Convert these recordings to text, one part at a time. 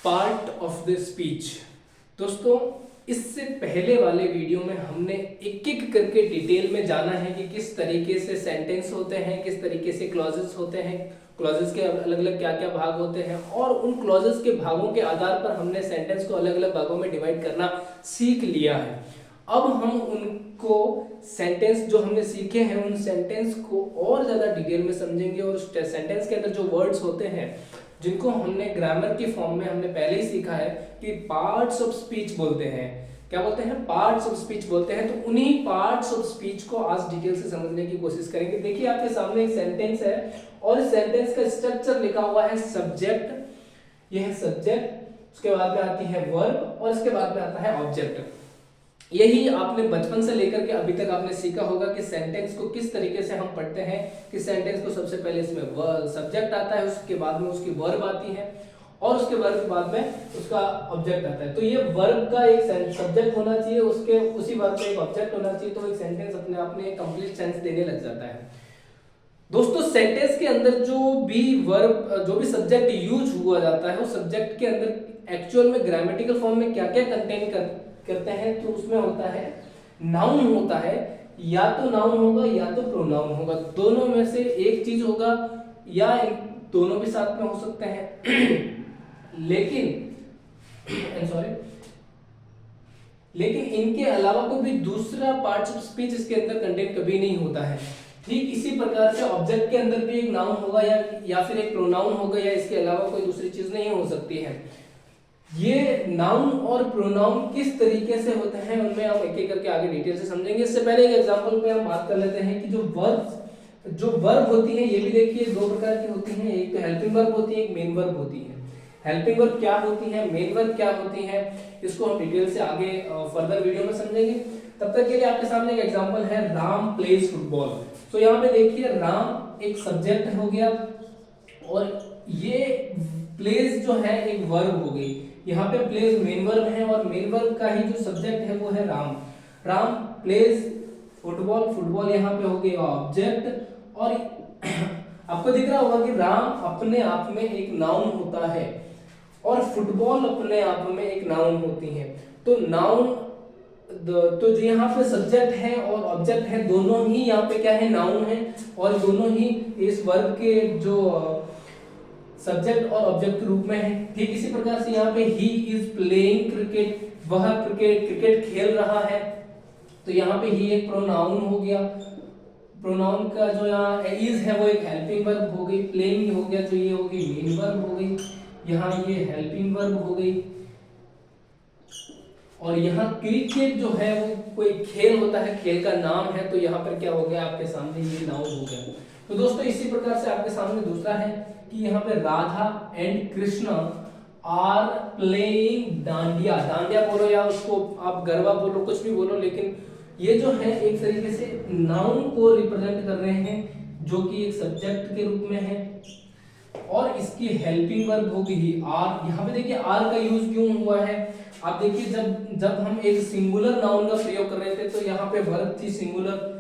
Part of the speech. दोस्तों, इससे पहले वाले वीडियो में हमने एक एक करके डिटेल में जाना है कि किस तरीके से सेंटेंस होते हैं, किस तरीके से क्लॉजेस होते हैं, क्लॉजेस के अलग अलग क्या क्या भाग होते हैं, और उन क्लॉजेस के भागों के आधार पर हमने सेंटेंस को अलग अलग भागों में डिवाइड करना सीख लिया है। अब हम उनको सेंटेंस जो हमने सीखे हैं उन सेंटेंस को और ज़्यादा डिटेल में समझेंगे, और सेंटेंस के अंदर जो वर्ड्स होते हैं जिनको हमने ग्रामर की फॉर्म में हमने पहले ही सीखा है कि पार्ट्स ऑफ स्पीच बोलते हैं। क्या बोलते हैं? पार्ट्स ऑफ स्पीच बोलते हैं। तो उन्हीं पार्ट्स ऑफ स्पीच को आज डिटेल से समझने की कोशिश करेंगे। देखिए, आपके सामने एक सेंटेंस है और इस सेंटेंस का स्ट्रक्चर लिखा हुआ है सब्जेक्ट, यह है सब्जेक्ट, उसके बाद में आती है वर्ब और इसके बाद में आता है ऑब्जेक्ट। यही आपने बचपन से लेकर के अभी तक आपने सीखा होगा कि सेंटेंस को किस तरीके से हम पढ़ते हैं कि सेंटेंस को सबसे पहले इसमें सब्जेक्ट आता है, उसके बाद में उसकी वर्ब आती है और उसके वर्ब के बाद में उसका ऑब्जेक्ट आता है। तो ये वर्ब का एक सब्जेक्ट होना चाहिए, उसके उसी वर्ब का एक ऑब्जेक्ट होना चाहिए, तो एक सेंटेंस अपने आप में एक कंप्लीट सेंस देने लग जाता है। दोस्तों, सेंटेंस के अंदर जो भी वर्ब, जो भी सब्जेक्ट यूज हुआ जाता है, उस सब्जेक्ट के अंदर एक्चुअल में ग्रामेटिकल फॉर्म में क्या क्या कंटेन करते हैं, तो उसमें होता है नाउन होता है, या तो नाउन होगा या तो प्रोनाउन होगा, दोनों में से एक चीज होगा, या दोनों भी साथ में हो सकते हैं लेकिन इनके अलावा कोई भी दूसरा पार्ट ऑफ स्पीच इसके अंदर कंटेंट कभी नहीं होता है। ठीक इसी प्रकार से ऑब्जेक्ट के अंदर भी एक नाउन होगा या फिर एक प्रोनाउन होगा, या इसके अलावा कोई दूसरी चीज नहीं हो सकती है। ये नाउन और प्रोनाउन किस तरीके से होते हैं उनमें हम एक एक करके आगे डिटेल से समझेंगे। इससे पहले एक एग्जांपल पे हम बात कर लेते हैं कि जो वर्ब होती है, ये भी देखिए दो प्रकार की होती हैं, एक तो हेल्पिंग वर्ब होती है, एक मेन वर्ब होती है। हेल्पिंग वर्ब क्या होती है, मेन वर्ब क्या होती है, इसको हम डिटेल से आगे फर्दर वीडियो में समझेंगे। तब तक के लिए आपके सामने एक एग्जांपल है, राम प्लेज फुटबॉल। तो यहाँ पे देखिए, राम एक सब्जेक्ट हो गया और ये प्लेज जो है एक वर्ब हो गई। यहाँ पे प्लेज मेन वर्ब है और मेन वर्ब का ही जो सब्जेक्ट है वो है Ram. Ram plays football, football यहाँ पे हो गया ऑब्जेक्ट। और आपको दिख रहा होगा कि राम अपने आप में एक नाउन होता है और फुटबॉल अपने आप में एक नाउन होती है। तो नाउन तो जो यहाँ पे सब्जेक्ट है और ऑब्जेक्ट है, दोनों ही यहाँ पे क्या है, नाउन है, और दोनों ही इस वर्ब के जो सब्जेक्ट और ऑब्जेक्ट के रूप में है। ठीक इसी प्रकार से यहाँ पे ही इज प्लेइंग क्रिकेट, वह क्रिकेट खेल रहा है, तो यहाँ पे ही एक प्रोनाउन हो गया। प्रोनाउन का जो यहाँ इज है वो एक हेल्पिंग वर्ब हो गई, प्लेइंग हो गया जो ये हो गई मेन वर्ब हो गई, यहाँ ये हेल्पिंग वर्ब हो गई, और यहाँ क्रिकेट जो है वो कोई खेल होता है, खेल का नाम है, तो यहाँ पर क्या हो गया आपके सामने ये नाउन हो गया। तो दोस्तों, इसी प्रकार से आपके सामने दूसरा है कि यहाँ पे Radha and Krishna are playing dandiya. Dandiya बोलो या उसको आप गरबा बोलो, कुछ भी बोलो, लेकिन ये जो है एक तरीके से नाउन को रिप्रेजेंट कर रहे हैं जो कि एक सब्जेक्ट के रूप में है, और इसकी हेल्पिंग वर्ब होगी आर। यहाँ पे देखिए आर का यूज क्यों हुआ है, आप देखिए जब हम एक सिंगुलर नाउन का प्रयोग कर रहे थे तो यहाँ पे वर्ब थी सिंगुलर,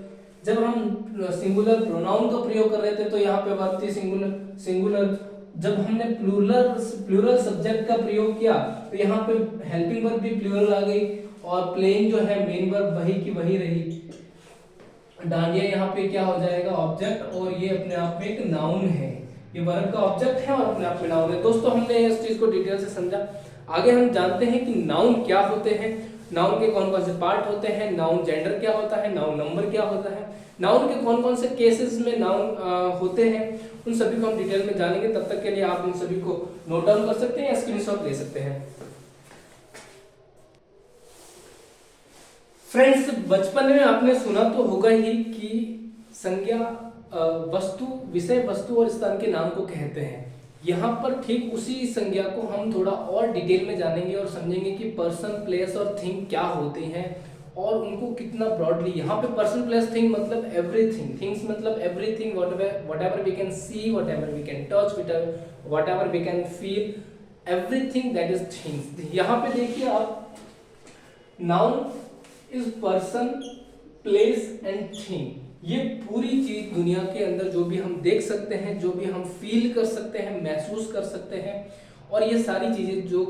जब हम सिंगुलर प्रोनाउन का प्रयोग कर रहे थे तो यहाँ पे वर्ब थी सिंगुलर, जब हमने प्लूरल सब्जेक्ट का प्रयोग किया तो यहाँ पे हेल्पिंग वर्ब भी प्लूरल आ गई, और प्लेइंग जो है मेन वर्ब वही की वही रही। डांडिया यहाँ पे क्या हो जाएगा, ऑब्जेक्ट, और ये अपने आप में एक नाउन है, ये वर्ब का ऑब्जेक्ट है और अपने आप में नाउन है। दोस्तों, हमने इस चीज को डिटेल से समझा। आगे हम जानते हैं कि नाउन क्या होते हैं, नाउन के कौन कौन से पार्ट होते हैं, नाउन जेंडर क्या होता है, नाउन नंबर क्या होता है, नाउन के कौन कौन से केसेस में नाउन होते हैं, उन सभी को हम डिटेल में जानेंगे। तब तक के लिए आप इन सभी को नोट डाउन कर सकते हैं या स्क्रीनशॉट ले सकते हैं। फ्रेंड्स, बचपन में आपने सुना तो होगा ही कि संज्ञा वस्तु, विषय वस्तु और स्थान के नाम को कहते हैं। यहाँ पर ठीक उसी संज्ञा को हम थोड़ा और डिटेल में जानेंगे और समझेंगे कि पर्सन, प्लेस और थिंग क्या होते हैं और उनको कितना ब्रॉडली। यहाँ पे पर्सन, प्लेस, थिंग मतलब एवरीथिंग, थिंग्स मतलब everything, whatever we can see, whatever we can touch, whatever we can feel, everything that is things. यहाँ पे देखिए आप, noun is person, place and thing. ये पूरी चीज दुनिया के अंदर जो भी हम देख सकते हैं, जो भी हम फील कर सकते हैं, महसूस कर सकते हैं, और ये सारी चीजें जो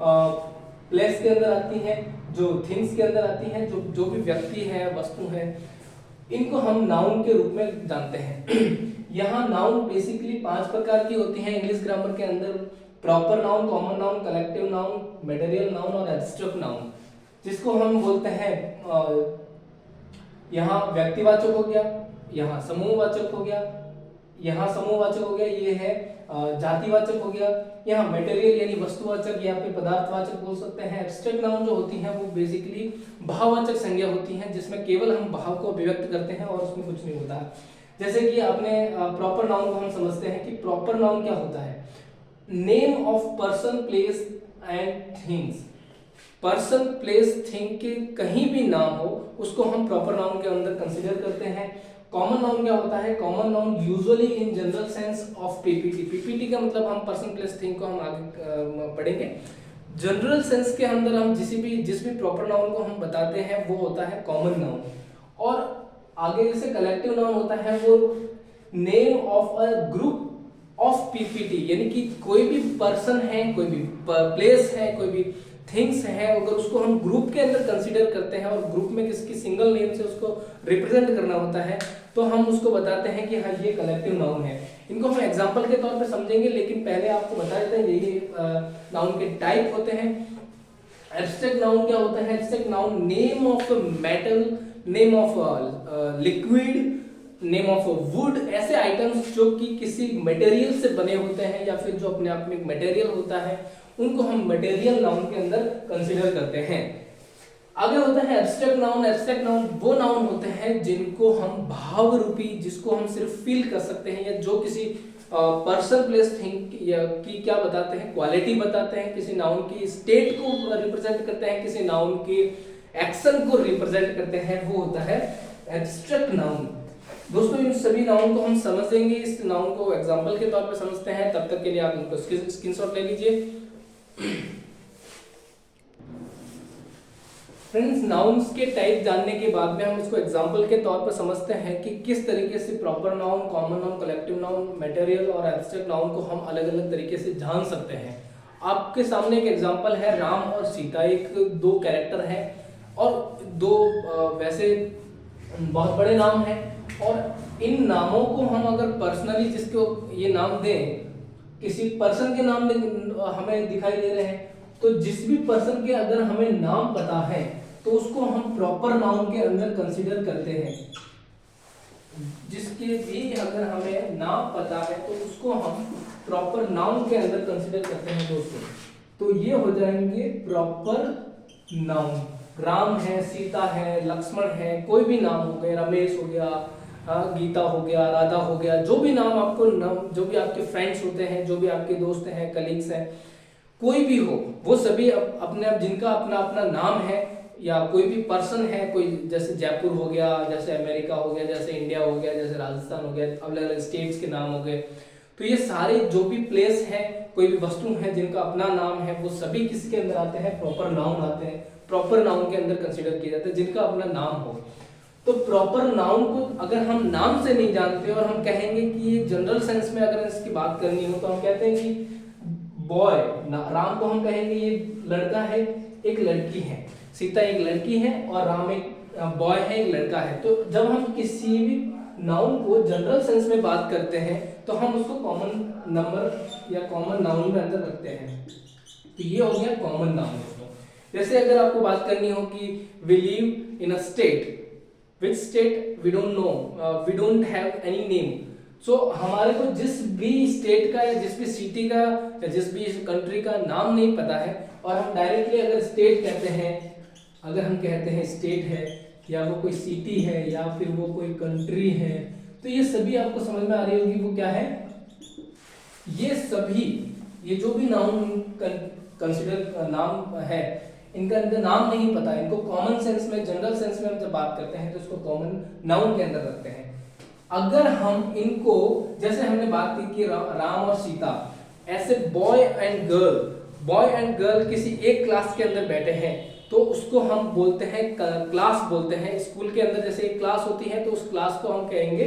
प्लेस के अंदर आती हैं, जो थिंग्स के अंदर आती हैं, जो भी व्यक्ति है, वस्तु है, इनको हम नाउन के रूप में जानते हैं। यहाँ नाउन बेसिकली 5 प्रकार की होती हैं इंग्लिश ग्रामर के अंदर: proper noun, common noun, collective noun, material noun और एब्स्ट्रैक्ट नाउन, जिसको हम बोलते हैं यहाँ व्यक्तिवाचक हो गया, यहाँ समूहवाचक हो गया, यहाँ समूहवाचक हो गया, ये है जातिवाचक हो गया, यहाँ मटेरियल यानी वस्तुवाचक या फिर पदार्थवाचक बोल सकते हैं। एब्स्ट्रैक्ट नाउन जो होती हैं वो बेसिकली भाववाचक संज्ञा होती हैं, जिसमें केवल हम भाव को अभिव्यक्त करते हैं और उसमें कुछ नहीं होता है। जैसे कि आपने प्रॉपर नाउन को हम समझते हैं कि प्रॉपर नाउन क्या होता है: name of person, place and things. Person, place, thing के कहीं भी नाम हो उसको हम प्रॉपर नाउन के अंदर कंसीडर करते हैं। कॉमन नाउन क्या होता है? Common noun usually in general sense of PPT. PPT का मतलब हम पर्सन, प्लेस, थिंग को हम आगे पढ़ेंगे। जनरल सेंस के अंदर हम जिस भी प्रॉपर नाउन को हम बताते हैं वो होता है कॉमन नाउन। और आगे जैसे कलेक्टिव नाउन होता है वो name of a group of PPT, यानी कि कोई भी पर्सन है, कोई भी प्लेस है, कोई भी थिंग्स है, अगर उसको हम ग्रुप के अंदर कंसीडर करते हैं और ग्रुप में किसकी सिंगल नेम से उसको रिप्रेजेंट करना होता है तो हम उसको बताते हैं कि हाँ ये कलेक्टिव नाउन है। इनको हम एग्जांपल के तौर पे समझेंगे, लेकिन पहले आपको बता देते हैं ये नाउन के टाइप होते हैं। एब्स्ट्रैक्ट नाउन क्या होता है? Abstract noun name of metal, name of liquid, name of would, ऐसे आइटम्स जो कि किसी मटेरियल से बने होते हैं या फिर जो अपने आप में एक मटेरियल होता है, उनको हम मटेरियल नाउन के अंदर कंसीडर करते हैं। आगे होता है एब्स्ट्रैक्ट नाउन। एब्स्ट्रैक्ट नाउन वो नाउन होते हैं जिनको हम भाव रूपी, जिसको हम सिर्फ फील कर सकते हैं, या जो किसी पर्सन, प्लेस, थिंग की क्या बताते हैं, क्वालिटी बताते हैं, किसी नाउन की स्टेट को रिप्रेजेंट करते हैं, किसी नाउन के एक्शन को रिप्रेजेंट करते हैं, वो होता है एब्स्ट्रैक्ट नाउन। दोस्तों इन सभी नाउन को हम समझेंगे, इस नाउन को एग्जांपल के तौर पे समझते हैं। तब तक के लिए आप इनको स्क्रीनशॉट ले लीजिए। फ्रेंड्स, नाउन्स के टाइप जानने के बाद में हम इसको एग्जांपल के तौर पर समझते हैं कि किस तरीके से proper noun, common noun, collective noun, material और एब्स्ट्रैक्ट नाउन को हम अलग अलग तरीके से जान सकते हैं। आपके सामने एक एग्जांपल है राम और सीता। एक दो कैरेक्टर है और दो वैसे बहुत बड़े नाम हैं, और इन नामों को हम अगर पर्सनली जिसको ये नाम दें, किसी पर्सन के नाम हमें दिखाई दे रहे हैं, तो जिस भी पर्सन के अगर हमें नाम पता है तो उसको हम प्रॉपर नाउन के अंदर कंसीडर करते हैं। जिसके भी अगर हमें नाम पता है तो उसको हम प्रॉपर नाउन के अंदर कंसीडर करते हैं दोस्तों। तो ये हो जाएंगे प्रॉपर नाउन। राम है, सीता है, लक्ष्मण है, कोई भी नाम हो गया, रमेश हो गया, गीता हो गया, राधा हो गया, जो भी नाम आपको जो भी आपके फ्रेंड्स होते हैं, जो भी आपके दोस्त हैं, कलीग्स हैं, कोई भी हो, वो सभी अपने जिनका अपना अपना नाम है, या कोई भी पर्सन है, कोई जैसे जयपुर हो गया, जैसे अमेरिका हो गया, जैसे इंडिया हो गया, जैसे राजस्थान हो गया, अलग अलग स्टेट्स के नाम हो गए, तो ये सारे जो भी प्लेस है, कोई भी वस्तु है जिनका अपना नाम है, वो सभी किसके अंदर आते हैं? प्रॉपर नाउन आते हैं। प्रॉपर नाउन के अंदर कंसीडर किया जाता है जिनका अपना नाम हो। तो प्रॉपर नाउन को अगर हम नाम से नहीं जानते और हम कहेंगे कि ये जनरल सेंस में अगर इसकी बात करनी हो तो हम कहते हैं कि बॉय, राम को हम कहेंगे ये लड़का है, एक लड़की है, सीता एक लड़की है और राम एक बॉय है, एक लड़का है। तो जब हम किसी भी नाउन को जनरल सेंस में बात करते हैं तो हम उसको कॉमन नंबर या कॉमन नाउन में अंदर रखते हैं। तो ये हो गया कॉमन नाउन दोस्तों। जैसे अगर आपको बात करनी हो कि we live in a state, which state we don't know, we don't have any name. So हमारे को जिस भी स्टेट का या जिस भी सिटी का या जिस भी कंट्री का नाम नहीं पता है और हम डायरेक्टली अगर स्टेट कहते हैं, अगर हम कहते हैं स्टेट है या वो कोई सिटी है या फिर वो कोई कंट्री है, तो ये सभी आपको समझ में आ रही होगी वो क्या है। ये सभी, ये जो भी नाउन कंसिडर नाम है, इनका नाम नहीं पता, इनको कॉमन सेंस में, जनरल सेंस में हम जब बात करते हैं तो इसको कॉमन नाउन के अंदर रखते हैं। अगर हम इनको, जैसे हमने बात की कि राम और सीता, ऐसे बॉय एंड गर्ल किसी एक क्लास के अंदर बैठे हैं तो उसको हम बोलते हैं क्लास बोलते हैं। स्कूल के अंदर जैसे एक क्लास होती है तो उस क्लास को हम कहेंगे,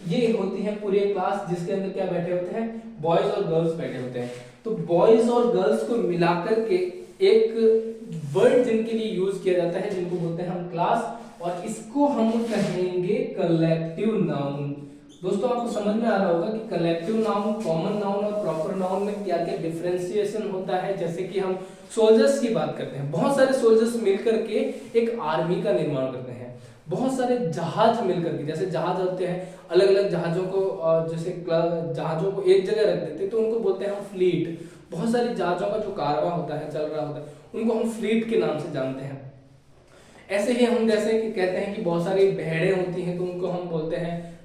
ये होती है पूरी क्लास जिसके अंदर क्या बैठे होते हैं, बॉयज और गर्ल्स बैठे होते हैं। तो बॉयज और गर्ल्स को मिलाकर के एक वर्ड जिनके लिए यूज किया जाता है, जिनको बोलते हैं हम क्लास, और इसको हम कहेंगे कलेक्टिव नाउन। दोस्तों आपको समझ में आ रहा होगा कि कलेक्टिव नाउन, कॉमन नाउन और प्रॉपर नाउन में क्या क्या डिफरेंशिएशन होता है। जैसे कि हम सोल्जर्स की बात करते हैं, बहुत सारे सोल्जर्स मिलकर के एक आर्मी का निर्माण करते हैं। बहुत सारे जहाज मिलकर के, जैसे जहाज होते हैं, अलग अलग जहाजों को जैसे जहाजों को एक जगह रख देते हैं तो उनको बोलते हैं हम फ्लीट। बहुत सारे जहाजों का जो कारवां होता है, चल रहा होता है, उनको हम फ्लीट के नाम से जानते हैं। ऐसे ही हम जैसे कि कहते हैं कि बहुत सारी भेड़ें होती हैं तो उनको हम बोलते हैं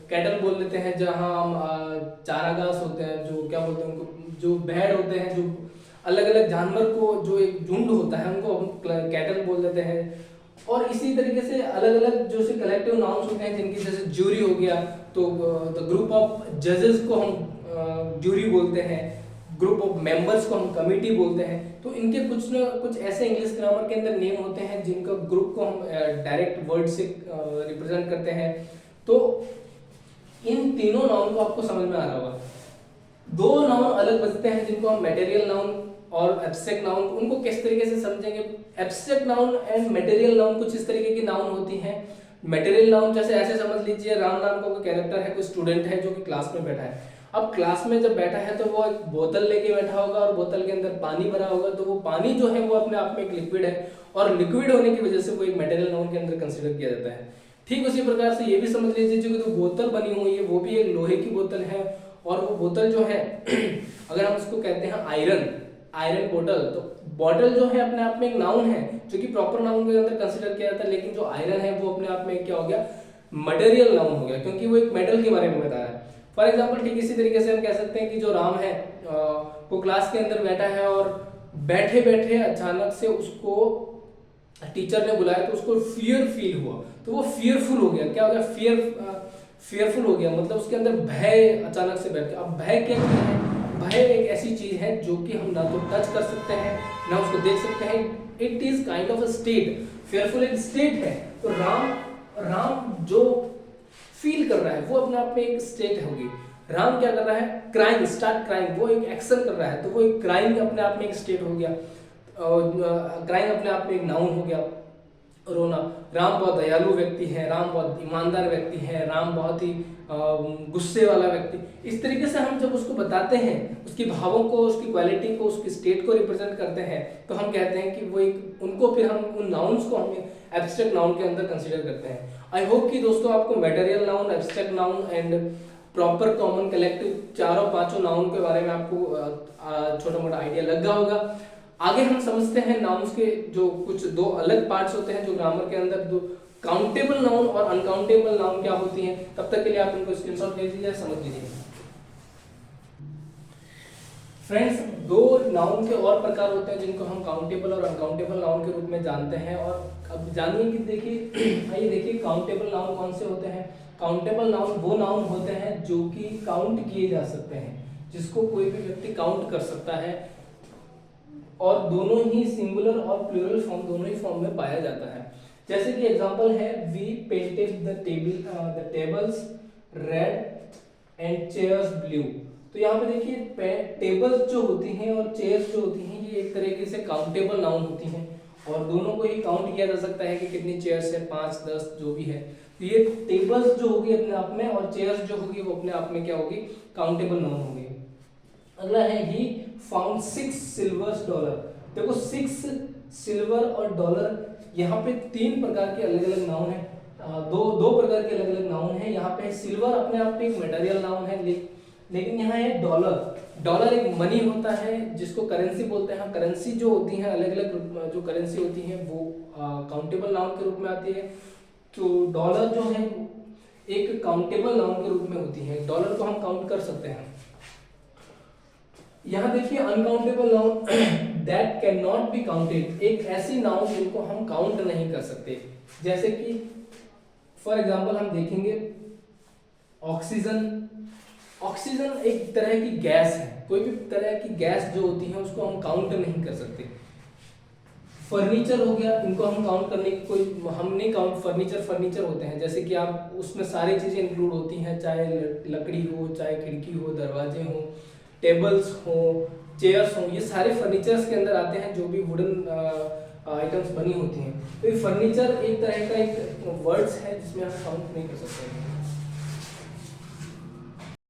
कैटल बोल देते हैं। जहाँ हम चारागास होते हैं, जो क्या बोलते हैं उनको, जो भेड़ होते हैं, जो अलग अलग जानवर को जो एक झुंड होता है उनको हम कैटल बोल देते हैं। और इसी तरीके से अलग अलग जो से कलेक्टिव नाउन्स होते हैं, जिनकी जैसे ज्यूरी हो गया, तो द ग्रुप ऑफ जजेस को हम ज्यूरी बोलते हैं, ग्रुप ऑफ मेंबर्स को हम कमिटी बोलते हैं। तो इनके कुछ न कुछ ऐसे इंग्लिश ग्रामर के अंदर नेम होते हैं जिनका ग्रुप को हम डायरेक्ट वर्ड से रिप्रेजेंट करते हैं। तो इन तीनों नाउन को आपको समझ में आ रहा होगा। दो नाउन अलग बचते हैं जिनको हम मटेरियल नाउन और एब्स्ट्रैक्ट नाउन, उनको किस तरीके से समझेंगे। Abstract noun and material noun कुछ इस तरीके की नाउन होती हैं। मटेरियल नाउन जैसे ऐसे समझ लीजिए, राम नाम का कोई कैरेक्टर है, कोई स्टूडेंट है जो कि क्लास में बैठा है। अब क्लास में जब बैठा है तो वो एक बोतल लेके बैठा होगा और बोतल के अंदर पानी भरा होगा, तो वो पानी जो है वो अपने आप में एक लिक्विड है, और लिक्विड होने की वजह से वो एक मटेरियल नाउन के अंदर कंसीडर किया जाता है। ठीक उसी प्रकार से ये भी समझ लीजिए, जो तो बोतल बनी हुई है वो भी एक लोहे की बोतल है, और वो बोतल जो है अगर हम इसको कहते हैं आयरन बोतल, तो बॉटल जो है अपने आप में एक नाउन है जो कि प्रॉपर नाउन के अंदर कंसीडर किया जाता है। लेकिन जो आयरन है वो अपने आप में क्या हो गया, मटेरियल नाउन हो गया, क्योंकि वो एक मेटल के बारे में बता रहा है। फॉर एग्जाम्पल ठीक इसी तरीके से हम कह सकते हैं कि जो राम है वो क्लास के अंदर बैठा है और बैठे बैठे अचानक से उसको टीचर ने बुलाया तो उसको फियर फील हुआ, तो वो फियरफुल हो गया। क्या हो गया, फियरफुल हो गया, मतलब उसके अंदर भय अचानक से बैठ गया। अब भय क्या है, भय एक ऐसी चीज है जो कि हम ना तो टच कर सकते हैं ना उसको देख सकते हैं। It is kind of a state, fearful एक स्टेट है। तो राम जो फील कर रहा है वो अपने आप में एक स्टेट होगी। राम क्या कर रहा है, क्राइंग, स्टार्ट क्राइंग, वो एक एक्शन कर रहा है, तो वो एक क्राइंग अपने आप में एक स्टेट हो गया। क्राइंग अपने आप में एक नाउन हो गया, रोना। राम बहुत दयालु व्यक्ति है, राम बहुत ईमानदार व्यक्ति है, राम बहुत ही गुस्से वाला व्यक्ति। इस तरीके से हम जब उसको बताते हैं, उसकी भावों को, उसकी क्वालिटी को, उसकी स्टेट को रिप्रेजेंट करते हैं, तो हम कहते हैं कि वो एक, उनको फिर हम उन नाउन्स को हम एब्स्ट्रैक्ट नाउन के अंदर कंसीडर करते हैं। आई होप कि दोस्तों आपको material noun, abstract noun and proper, common, collective, चारों पांचों नाउन के बारे में आपको छोटा मोटा आइडिया लग गया होगा। आगे हम समझते हैं नाउन्स के जो कुछ दो अलग पार्ट्स होते हैं जो ग्रामर के अंदर, दो काउंटेबल नाउन और अनकाउंटेबल नाउन क्या होती हैं। तब तक के लिए आप इनको स्क्रीनशॉट ले लीजिए, समझ लीजिए। फ्रेंड्स, दो नाउन के और प्रकार होते हैं जिनको हम काउंटेबल और अनकाउंटेबल नाउन के रूप में जानते हैं। और अब जानिए कि देखिए, आइए देखिए काउंटेबल नाउन कौन से होते हैं। काउंटेबल नाउन वो नाउन होते हैं जो कि काउंट किए जा सकते हैं, जिसको कोई भी व्यक्ति काउंट कर सकता है, और दोनों ही सिंगुलर और प्लूरल फॉर्म दोनों ही फॉर्म में पाया जाता है। जैसे कि एग्जांपल है, we painted the tables red and chairs blue. तो यहाँ पे देखिए टेबल्स जो होती हैं और चेयर्स जो होती हैं, ये एक तरीके से काउंटेबल नाउन होती हैं, और दोनों को ही काउंट किया जा सकता है कि कितनी चेयर्स है, 5, 10 जो भी है। तो ये टेबल्स जो होगी अपने आप में, और चेयर्स जो होगी वो अपने आप में क्या होगी, काउंटेबल नाउन होगी। अगला है, ही फाउंड 6 सिल्वर डॉलर। देखो 6 सिल्वर और डॉलर, यहाँ पे 3 प्रकार के अलग अलग नाउन है, दो प्रकार के अलग अलग नाउन है। यहाँ पे सिल्वर अपने आप में एक मटेरियल नाउन है, लेकिन यहाँ है डॉलर एक मनी होता है जिसको करेंसी बोलते हैं। करेंसी जो होती है, अलग अलग जो करेंसी होती है वो काउंटेबल नाउन के रूप में आती है। तो डॉलर जो है एक काउंटेबल नाउन के रूप में होती है, डॉलर को हम काउंट कर सकते हैं। यहाँ देखिए uncountable noun that can not be counted, एक ऐसी नाउन जिनको हम काउंट नहीं कर सकते। जैसे कि फॉर एग्जांपल हम देखेंगे ऑक्सीजन एक तरह की गैस है, कोई भी तरह की गैस जो होती है उसको हम काउंट नहीं कर सकते। फर्नीचर हो गया, इनको हम काउंट करने की हम नहीं काउंट, फर्नीचर होते हैं, जैसे कि आप उसमें सारी चीजें इंक्लूड होती हैं, चाहे लकड़ी हो, चाहे खिड़की हो, दरवाजे हो, टेबल्स हो, चेयर्स हो, ये सारे फर्नीचर्स के अंदर आते हैं जो भी वुडन आइटम्स बनी होती हैं। तो ये फर्नीचर एक तरह का एक वर्ड्स है जिसमें हम काउंट नहीं कर सकते हैं।